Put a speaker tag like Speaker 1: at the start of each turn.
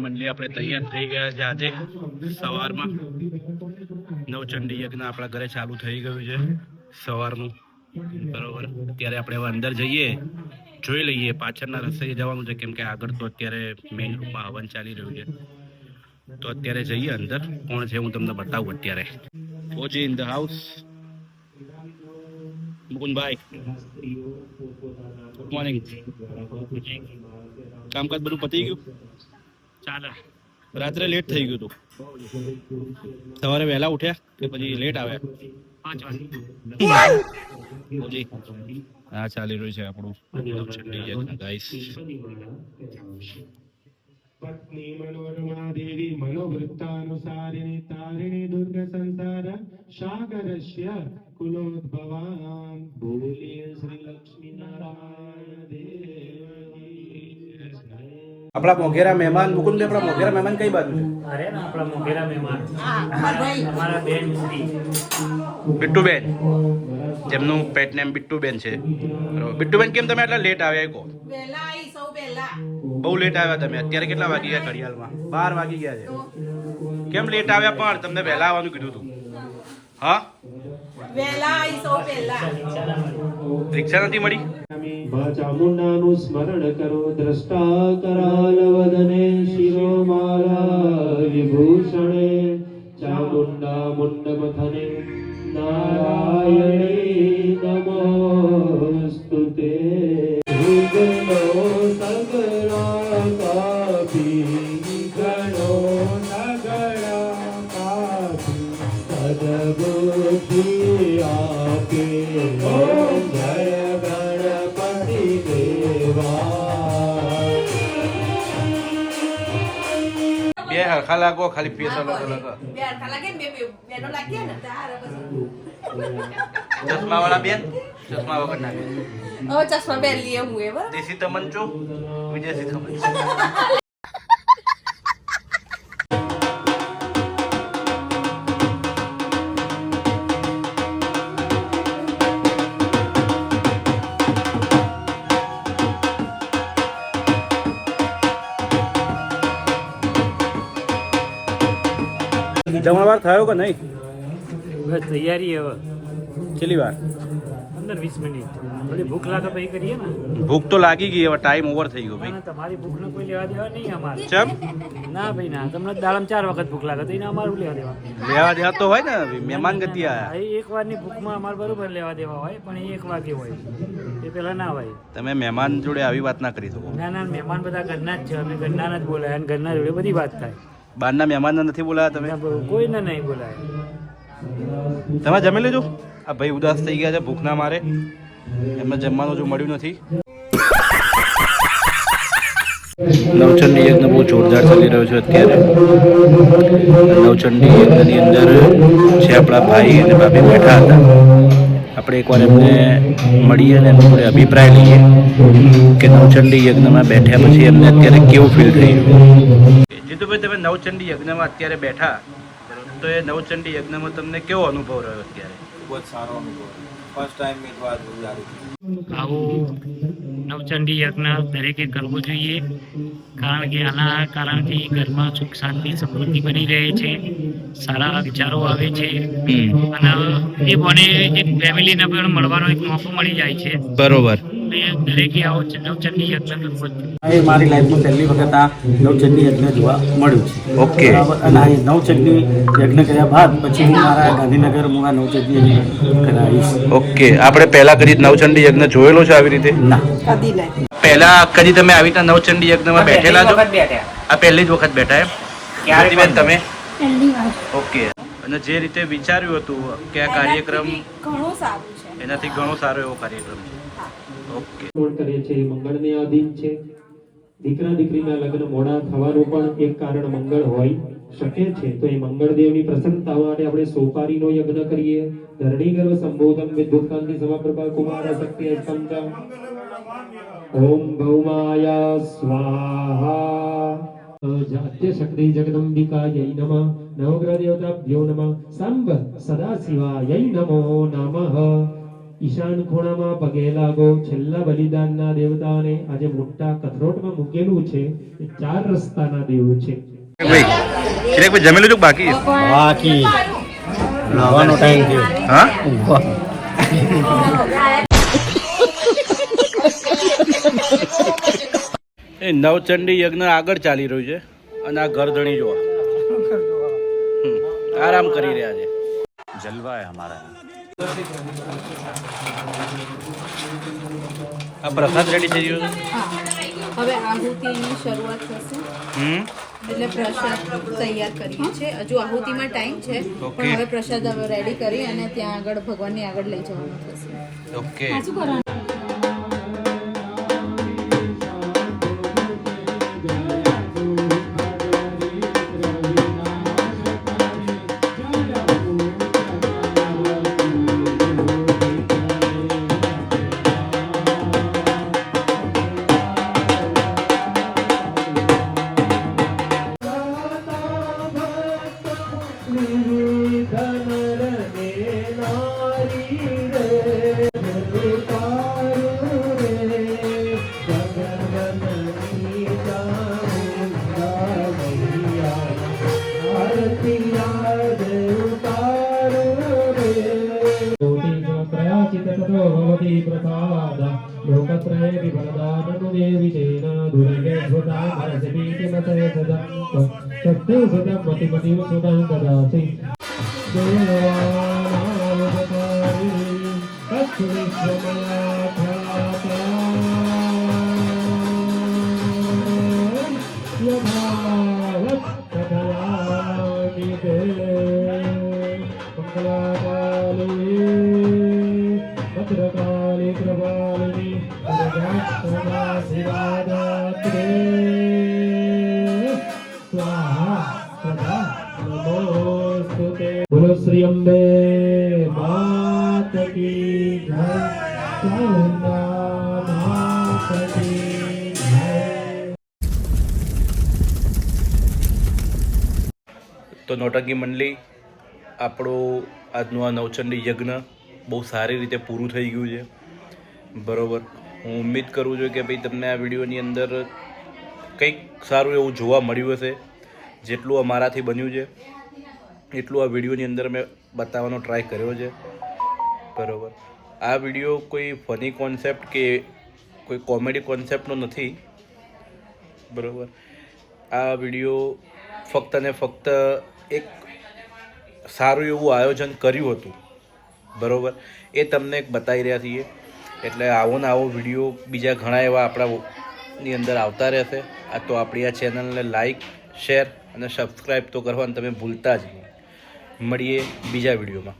Speaker 1: મંડળી આપણે તૈયાર થઈ ગયા છે. આજે સવારમાં નવચંડી યજ્ઞ આપણા ઘરે ચાલુ થઈ ગયું છે સવારનું. બરોબર, અત્યારે આપણે હવે અંદર જઈએ, જોઈ લઈએ. પાછળના રસ્તે જવાનું છે, કેમ કે આગળ તો અત્યારે મેઇન રૂમમાં હવન ચાલી રહ્યું છે. તો અત્યારે જઈએ અંદર. કોણ છે હું તમને બતાવું. અત્યારે OG in the house. Mukundbhai, good morning. કામકાજ બધું પતી ગયું? ચાલે. રાત્રે લેટ થઈ ગયું હતું. સવારે વહેલા ઉઠ્યા કે પછી લેટ આવ્યા? 5 વાગે. હા, ચાલી રહ્યું છે આપણું ગાઈસ.
Speaker 2: પત્ની મનોરમા દેવી મનોવૃત્તાનુસારિણી તારિણી દુર્ગ સંસાર સાગરસ્ય કુલોદ્ભવામ બોલીએ શ્રી લક્ષ્મી નારાયણ દેવ.
Speaker 1: આપણા મોઘેરા મહેમાન મુકુંદ, આપણા મોઘેરા મહેમાન કઈ બાજુ છે?
Speaker 3: અરે ના, આપણા મોઘેરા મહેમાન અમારા બેન
Speaker 1: બિટ્ટુબેન, જેમનું પેટ નેમ બિટ્ટુબેન છે. બિટ્ટુબેન, કેમ તમે આટલા લેટ આવ્યા? કહો. બહુ લેટ આવ્યા તમે. અત્યારે કેટલા વાગી ગયા ઘડિયાળમાં? 12 વાગી ગયા છે. કેમ લેટ આવ્યા? પણ તમને વહેલા આવવાનું કીધું હતું. હા, રિક્ષા નથી મળી?
Speaker 2: ચામુંડાનું સ્મરણ કરો. દ્રષ્ટા કરાલ વદને શિરોમાલા વિભૂષણે ચામુંડા મુંડ મથને નારાયણી નમોસ્તુતે. ગણો સગળા કાપી ગણો સગળા કાપી સદબુદ્ધિ આપે. જય ગણપતિ દેવા.
Speaker 1: બે હરખા લાગો, ખાલી ફેસ અલગ અલગ. ચશ્મા વાળા બેન, ચશ્મા વગર ના બેન.
Speaker 4: ચશ્મા પહેરી લઈએ હું. એવા
Speaker 1: દેશી તમંચો, વિદેશી તમંચો. જમણવાર થયો કે નહીં?
Speaker 3: બસ તૈયારી હવે.
Speaker 1: છેલ્લી વાર
Speaker 3: 15-20 મિનિટ. થોડી ભૂખ લાગે પછી કરીએ ને.
Speaker 1: ભૂખ તો લાગી ગઈ, હવે ટાઈમ ઓવર થઈ ગયો ભાઈ.
Speaker 3: તમારી ભૂખને કોઈ લેવા દેવા નહીં અમારે.
Speaker 1: ચમ?
Speaker 3: ના ભાઈ ના, તમને દાડમ 4 વખત ભૂખ લાગે તો એને અમારું લેવા દેવા.
Speaker 1: લેવા દેવા તો હોય ને, મહેમાન ગતિ આયા.
Speaker 3: એક વારની ભૂખમાં અમારે બરોબર લેવા દેવા હોય, પણ એ 1 વાગે હોય, એ પેલા ના હોય.
Speaker 1: તમે મહેમાન જોડે આવી વાત ના કરી શકો.
Speaker 3: ના ના, મહેમાન બધા ઘરના જ છે. અમે ઘરના જ બોલાય અને ઘરના જોડે બધી વાત થાય.
Speaker 1: બહારના મહેમાન નથી બોલાયા તમે?
Speaker 3: કોઈને નહીં બોલાય.
Speaker 1: તમે જમી લેજો. આ ભાઈ ઉદાસ થઈ ગયા છે ભૂખના મારે. એમને જમવાનું જો મળ્યું નથી. નવચંડી યજ્ઞ બહુ જોરદાર ચાલી રહ્યો છે અત્યારે. નવચંડી યજ્ઞની અંદર છે આપણા ભાઈ અને ભાભી બેઠા હતા. આપણે એકવાર એમને મળીએ અને એમનો જોડે અભિપ્રાય લઈએ કે નવચંડી યજ્ઞમાં બેઠ્યા પછી એમને અત્યારે કેવું ફીલ થઈ રહ્યું. જીતુભાઈ, તમે નવચંડી યજ્ઞમાં અત્યારે બેઠા, તો એ નવચંડી યજ્ઞમાં તમને કેવો અનુભવ રહ્યો અત્યારે?
Speaker 5: ખૂબ જ સારો અનુભવ. ફર્સ્ટ ટાઈમ મેં વાત ગુજારી.
Speaker 3: આવો નવચંડી યજ્ઞ દરેકે કરવો જોઈએ, કારણ કે આના કારણથી ઘરમાં સુખ શાંતિ સમૃદ્ધિ બની રહે છે, સારા વિચારો આવે છે અને એ બને એક ફેમિલીને પણ મળવાનો એક મોકો મળી જાય છે.
Speaker 1: બરોબર.
Speaker 3: દરેકે આવો નવચંડી યજ્ઞ કરવો જોઈએ.
Speaker 6: એ મારી લાઈફમાં પહેલી વખત આ નવચંડી યજ્ઞ જોવા મળ્યું છે.
Speaker 1: ઓકે.
Speaker 6: અને આ નવચંડી યજ્ઞ કર્યા બાદ પછી હું મારા ગાંધીનગર હું આ નવચંડી યજ્ઞ કરાવીશ.
Speaker 1: ઓકે. આપણે પહેલા કદી નવચંડી યજ્ઞ જોયેલો છે આવી રીતે?
Speaker 6: ના,
Speaker 1: પહેલા કદી તમે આવી રીતે નવચંડી યજ્ઞમાં બેઠેલા છો? આ પહેલી જ વખત બેઠા એમ? ક્યારે તમે? ઓકે. અને જે રીતે વિચાર્યું હતું કે આ કાર્યક્રમ
Speaker 4: ઘણું સારું છે,
Speaker 1: એનાથી ઘણો સારો એવો કાર્યક્રમ છે. ઓકે.
Speaker 2: કરીએ છીએ એ મંગળને આધીન છે. દીકરા દીકરીના લગ્ન મોડા થવાનું પણ એક કારણ મંગળ હોય શકે છે. તો એ મંગળદેવની પ્રસન્નતા માટે આપણે સોપારીનો યજ્ઞ કરીએ. ધરણી ગર્ભ સંબોધમ વિદ્યુતકાંતિ સમપ્રભા કુમાર શક્તિ સ્કંદમ ઓમ ભૌમાય સ્વાહા જાત્ય શક્તિ જગદંબિકાयै નમઃ નવગ્રહ દેવતાભ્યો નમઃ સાંબ સદાશિવાય નમો નમઃ ઈશાન ખૂણામાં પગે લાગો. છેલ્લા બલિદાનના દેવતાને આજે મોટા કથરોટમાં મૂકેલું છે. એ 4 રસ્તાના દેવ છે.
Speaker 1: ભાઈ જમી લીધું બાકી
Speaker 6: બાકી નાવાનો ટાઈમ થયો.
Speaker 1: હા એ નવચંડી યજ્ઞ આગળ ચાલી રહ્યું છે અને આ ગરધણી જો આરામ કરી રહ્યા છે.
Speaker 6: જલવા હે હમારા.
Speaker 1: આ પ્રસાદ રેડી થઈ ગયો છે.
Speaker 4: હવે આહુતિની શરૂઆત થશે એટલે પ્રસાદ તૈયાર કરીએ છીએ. હજુ આહુતિમાં ટાઈમ છે પણ હવે પ્રસાદ રેડી કરી અને ત્યાં આગળ ભગવાનની આગળ લઈ જવાનું થશે.
Speaker 1: ઓકે
Speaker 2: लोकत्रये विवरदाननु देवी तेन दुर्गे भूतां भरसमीति मतये सदा सत्ते सदा मतिमतिव सुदां ददासि देवानामवतारि तत्सुविश्वमया ख्याता यथावत् तथयामि ते मङ्गलाकाली भद्रकाली प्रभालिनी सदा शिवादात्रे स्वाहा सदा नमोस्तुते। बोलो श्री अम्बे मात की जय, चामुंडा मात की जय।
Speaker 1: તો નોટંકી મંડળી આપણું આજનું આ નવચંડી યજ્ઞ બહુ સારી રીતે પૂરું થઈ ગયું છે. બરાબર, હું ઉમ્મીદ કરું છું કે ભાઈ તમને આ વિડીયોની અંદર કંઈક સારું એવું જોવા મળ્યું હશે. જેટલું અમારાથી બન્યું છે એટલું આ વિડીયોની અંદર મેં બતાવવાનો ટ્રાય કર્યો છે. બરાબર, આ વિડીયો કોઈ ફની કોન્સેપ્ટ કે કોઈ કોમેડી કોન્સેપ્ટનો નથી. બરાબર, આ વિડીયો ફક્ત ને ફક્ત એક સારું એવું આયોજન કર્યું હતું. બરાબર, એ તમને એક બતાવી રહ્યા છીએ. એટલે આવો ને આવો વિડીયો બીજા ઘણા એવા આપણાની અંદર આવતા રહેશે. આ તો આપણી આ ચેનલને લાઈક, શેર અને સબસ્ક્રાઈબ તો કરવાનું તમે ભૂલતા જ નહીં. મળીએ બીજા વિડીયોમાં.